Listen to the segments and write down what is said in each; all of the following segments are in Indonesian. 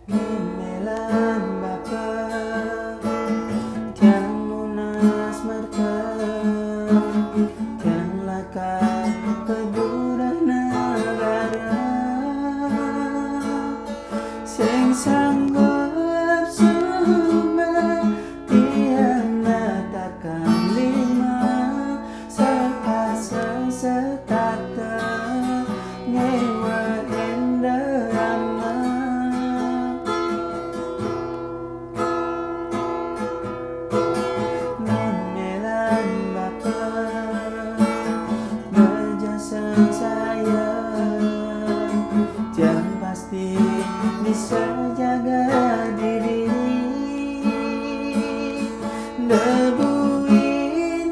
Memelan bapa tiang lunas merta tiang lakat pedudah negara sing sanggup sumber tiang letakkan lima sepasang setata ngewa enderama memelan bapa berjasa saya yang pasti bisa jaga diri debuin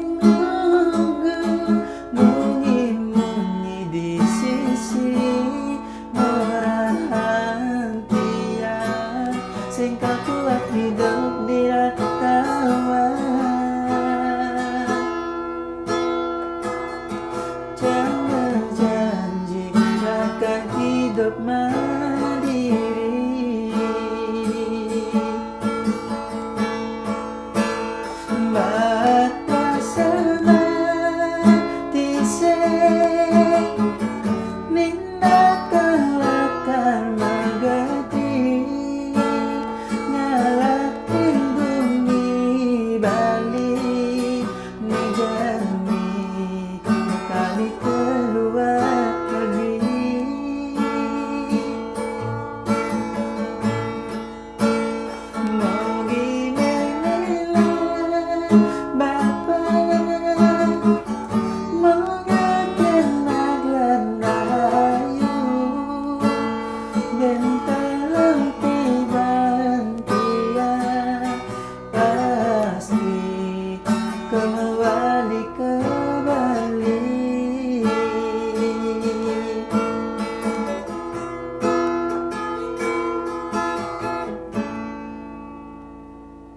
mungi di sisi merahantia singkat kuat hidup di ratawa jangan berjanji akan hidup mandiri